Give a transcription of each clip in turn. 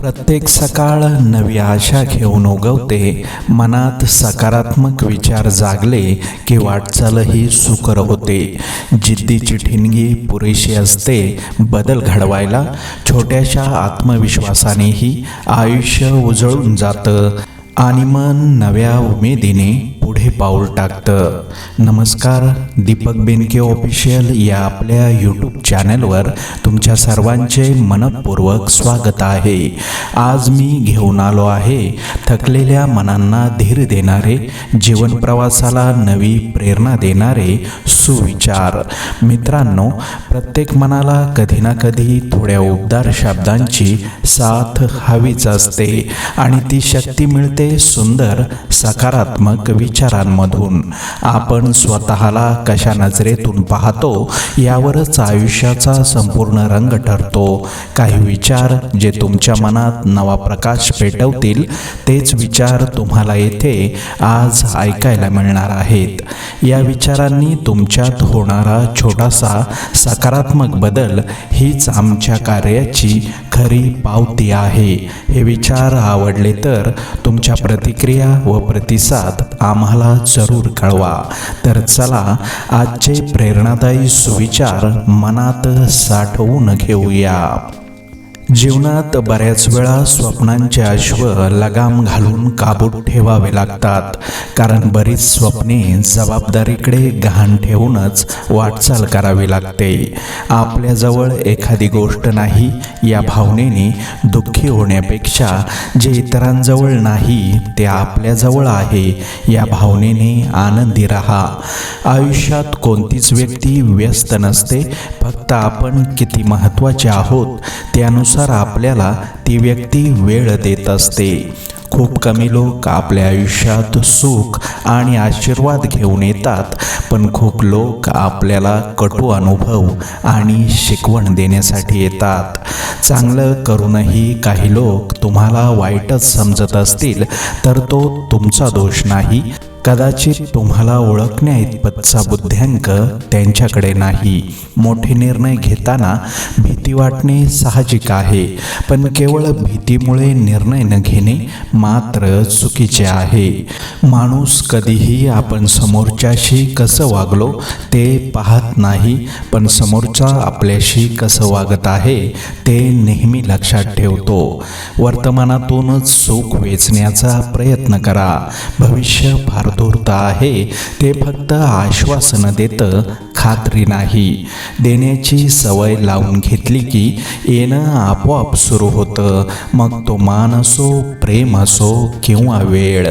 प्रत्येक सकाळ नवी आशा घेऊन उगवते. मनात सकारात्मक विचार जागले की वाटचालही सुकर होते. जिद्दीची ठिणगी पुरेशी असते बदल घडवायला. छोट्याशा आत्मविश्वासानेही आयुष्य उजळून जातं आणि मन नव्या उमेदीने पुढे पाऊल टाकतं. नमस्कार, दीपक बेनके ऑफिशियल या आपल्या यूट्यूब चॅनलवर तुमच्या सर्वांचे मनपूर्वक स्वागत आहे. आज मी घेऊन आलो आहे थकलेल्या मनांना धीर देणारे, जीवन प्रवासाला नवी प्रेरणा देणारे सुविचार. मित्रांनो, प्रत्येक मनाला कधी ना कधी थोड्या उबदार शब्दांची साथ हवीच असते आणि ती शक्ती मिळते सुंदर सकारात्मक विचारांमधून. आपण स्वतःला कशा नजरेतून पाहतो यावरच आयुष्याचा संपूर्ण रंग ठरतो. काही विचार जे तुमच्या मनात नवा प्रकाश पेटवतील तेच विचार तुम्हाला येथे आज ऐकायला मिळणार आहेत. या विचारांनी तुमच्यात होणारा छोटासा सकारात्मक बदल हीच आमच्या कार्याची खरी पावती आहे. हे विचार आवडले तर तुमच्या प्रतिक्रिया व प्रतिसाद आम्हाला जरूर कळवा. तर चला आजचे प्रेरणादायी सुविचार मनात साठवून घेऊया. जीवनात बऱ्याच वेळा स्वप्नांचे अश्व लगाम घालून काबूत ठेवावे लागतात, कारण बरीच स्वप्ने जबाबदारीकडे गहाण ठेवूनच वाटचाल करावी लागते. आपल्याजवळ एखादी गोष्ट नाही या भावनेने दुःखी होण्यापेक्षा जे इतरांजवळ नाही ते आपल्याजवळ आहे या भावनेने आनंदी राहा. आयुष्यात कोणतीच व्यक्ती व्यस्त नसते, फक्त आपण किती महत्त्वाचे आहोत त्यानुसार आपल्याला ती व्यक्ती वेळ देत असते. खूप कमी लोक आपल्या आयुष्यात सुख आणि आशीर्वाद घेऊन येतात, पण खूप लोक आपल्याला कटू अनुभव आणि शिकवण देण्यासाठी येतात. चांगलं करूनही काही लोक तुम्हाला वाईटच समजत असतील तर तो तुमचा दोष नाही. कदाचित तुम्हाला ओळखण्या इतपतचा बुद्ध्यांक त्यांच्याकडे नाही. मोठे निर्णय घेताना भीती वाटणे साहजिक आहे, पण केवळ भीतीमुळे निर्णय न घेणे मात्र चुकीचे आहे. माणूस कधीही आपण समोरच्याशी कसं वागलो ते पाहत नाही, पण समोरचा आपल्याशी कसं वागत आहे ते नेहमी लक्षात ठेवतो. वर्तमानातूनच सुख वेचण्याचा प्रयत्न करा. भविष्य फार धूर्त आहे, ते फक्त आश्वासन देतं, खात्री नाही. देण्याची सवय लावून घेतली की येणं आपोआप सुरू होतं, मग तो मान असो, प्रेम असो किंवा वेळ.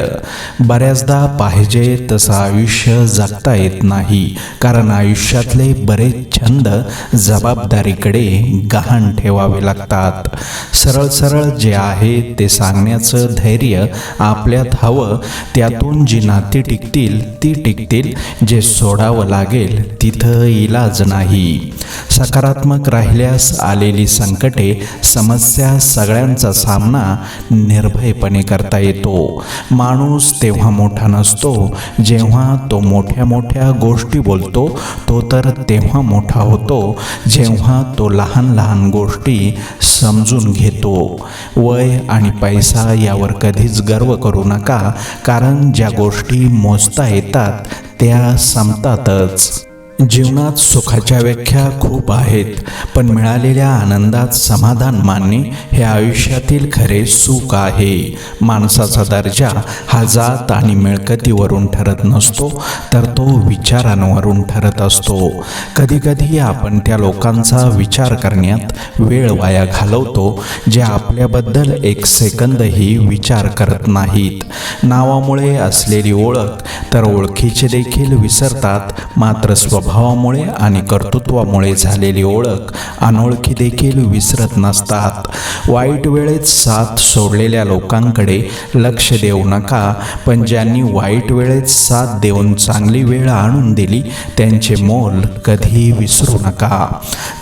बऱ्याचदा पाहिजे तसं आयुष्य जगता येत नाही, कारण आयुष्यातले बरेच छंद जबाबदारीकडे गहाण ठेवावे लागतात. सरळ सरळ जे आहे ते सांगण्याचं धैर्य आपल्यात हवं. त्यातून जी नाती टिकतील ती टिकतील, जे सोडावं लागेल तिथं इलाज नाही. सकारात्मक राहिल्यास आलेली संकटे, समस्या सगळ्यांचा सामना निर्भयपणे करता येतो. माणूस तेव्हा मोठा नसतो जेव्हा तो मोठ्या मोठ्या गोष्टी बोलतो, तो तर तेव्हा मोठा होतो जेव्हा तो लहान लहान गोष्टी समजून घेतो. वय आणि पैसा यावर कधीच गर्व करू नका, कारण ज्या गोष्टी मोजता येतात त्या संपतातच. जीवनात सुखाच्या व्याख्या खूप आहेत, पण मिळालेल्या आनंदात समाधान मानणे हे आयुष्यातील खरे सुख आहे. माणसाचा दर्जा हा जात आणि मिळकतीवरून ठरत नसतो, तर तो विचारांवरून ठरत असतो. कधीकधी आपण त्या लोकांचा विचार करण्यात वेळ वाया घालवतो जे आपल्याबद्दल एक सेकंदही विचार करत नाहीत. नावामुळे असलेली ओळख तर ओळखीचे देखील विसरतात, मात्र स्वभावामुळे आणि कर्तृत्वामुळे झालेली ओळख अनोळखी देखील विसरत नसतात. वाईट वेळेत साथ सोडलेल्या लोकांकडे लक्ष देऊ नका, पण ज्यांनी वाईट वेळेत साथ देऊन चांगली वेळ आणून दिली त्यांचे मोल कधी विसरू नका.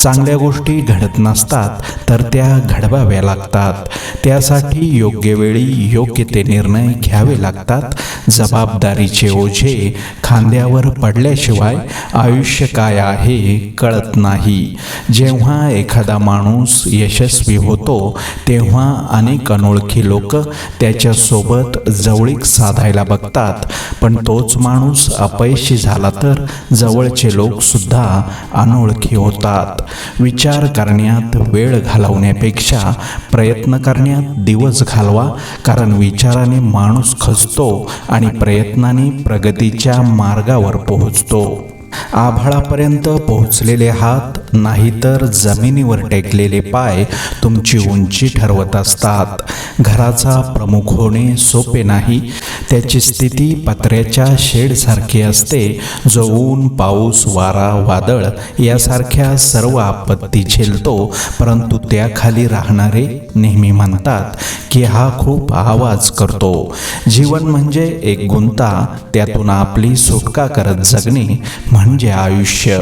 चांगल्या गोष्टी घडत नसतात, तर त्या घडवाव्या लागतात. त्यासाठी योग्य वेळी योग्य ते निर्णय घ्यावे लागतात. जबाबदारीचे ओझे खांद्यावर पडल्याशिवाय आयुष्य काय आहे कळत नाही. जेव्हा एखादा माणूस यशस्वी होतो तेव्हा अनेक अनोळखी लोक त्याच्यासोबत जवळीक साधायला बघतात, पण तोच माणूस अपयशी झाला तर जवळचे लोक सुद्धा अनोळखी होतात. विचार करण्यात वेळ घालवण्यापेक्षा प्रयत्न करण्यात दिवस घालवा, कारण विचाराने माणूस खचतो आणि प्रयत्नाने प्रगतीच्या मार्गावर पोहोचतो. आभाळापर्यंत पोहोचलेले हात नाहीतर जमिनीवर टेकलेले पाय तुमची उंची ठरवत असतात. घराचा प्रमुख होणे सोपे नाही. त्याची स्थिती पत्र्याच्या शेडसारखी असते, जो ऊन, पाऊस, वारा, वादळ यासारख्या सर्व आपत्ती झेलतो. परंतु त्याखाली राहणारे नेहमी म्हणतात की हा खूप आवाज करतो. जीवन म्हणजे एक गुंता, त्यातून आपली सुटका करत जगणे म्हणजे आयुष्य.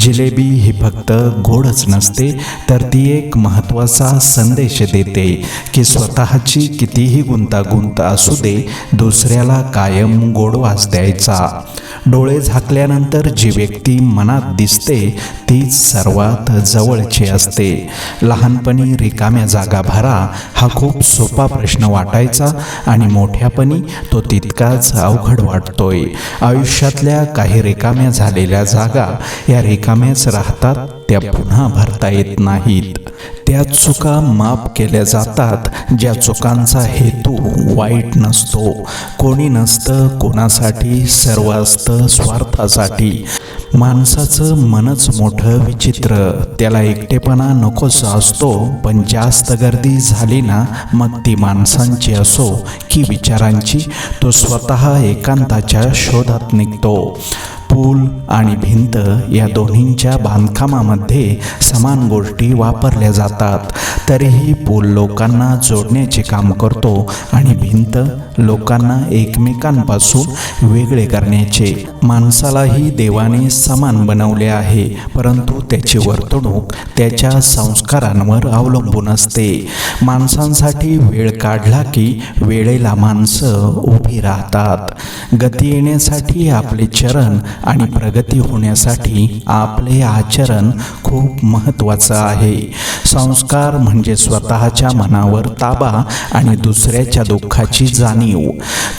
जिलेबी ही फक्त गोडच नसते, तर ती एक महत्त्वाचा संदेश देते की स्वतःची कितीही गुंतागुंत असू दे, दुसऱ्याला कायम गोडवास द्यायचा. डोळे झाकल्यानंतर जी व्यक्ती मनात दिसते तीच सर्वात जवळची असते. लहानपणी रिकाम्या जागा भरा हा खूप सोपा प्रश्न वाटायचा आणि मोठ्यापणी तो तितकाच अवघड वाटतोय. आयुष्यातल्या काही रिकाम्या झालेल्या जागा या रिकाम्याच राहतात, त्या पुन्हा भरता येत नाहीत. त्या चुका माफ केल्या जातात ज्या चुकांचा हेतू वाईट नसतो. कोणी नसतं कोणासाठी, सर्व असतं स्वार्थासाठी. माणसाचं मनच मोठं विचित्र. त्याला एकटेपणा नकोसा असतो, पण जास्त गर्दी झाली ना, मग ती माणसांची असो की विचारांची, तो स्वतः एकांताच्या शोधात निघतो. पूल आणि भिंत या दोन्हींच्या बांधकामामध्ये समान गोष्टी वापरल्या जातात, तरीही पूल लोकांना जोडण्याचे काम करतो आणि भिंत लोकांना एकमेकांपासून वेगळे करण्याचे. माणसालाही देवाने समान बनवले आहे, परंतु त्याची वर्तणूक त्याच्या संस्कारांवर अवलंबून असते. माणसांसाठी वेळ काढला की वेळेला माणसं उभी राहतात. गती येण्यासाठी आपले चरण आणि प्रगती होण्यासाठी आपले आचरण खूप महत्त्वाचं आहे. संस्कार म्हणजे स्वतःच्या मनावर ताबा आणि दुसऱ्याच्या दुःखाची जाणीव.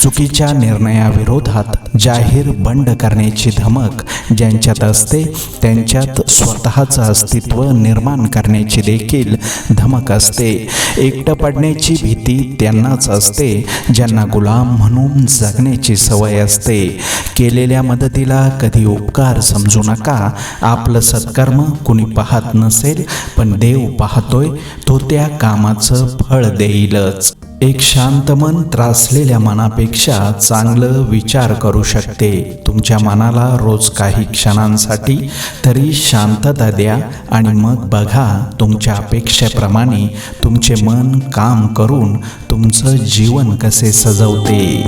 चुकीच्या निर्णयाविरोधात जाहीर बंड करण्याची धमक ज्यांच्यात असते, त्यांच्यात स्वतःचं अस्तित्व निर्माण करण्याची देखील धमक असते. एकटं पडण्याची भीती त्यांनाच असते ज्यांना गुलाम म्हणून जगण्याची सवय असते. केलेल्या मदतीला कधी उपकार समजू नका. आपलं सत्कर्म कुणी पाहत नसेल, पण देव पाहतोय, तो त्या कामाचं फळ देईलच. एक शांत मन त्रासलेल्या मनापेक्षा चांगलं विचार करू शकते. तुमच्या मनाला रोज काही क्षणांसाठी तरी शांतता द्या आणि मग बघा तुमच्या अपेक्षेप्रमाणे तुमचे मन काम करून तुमचं जीवन कसे सजवते.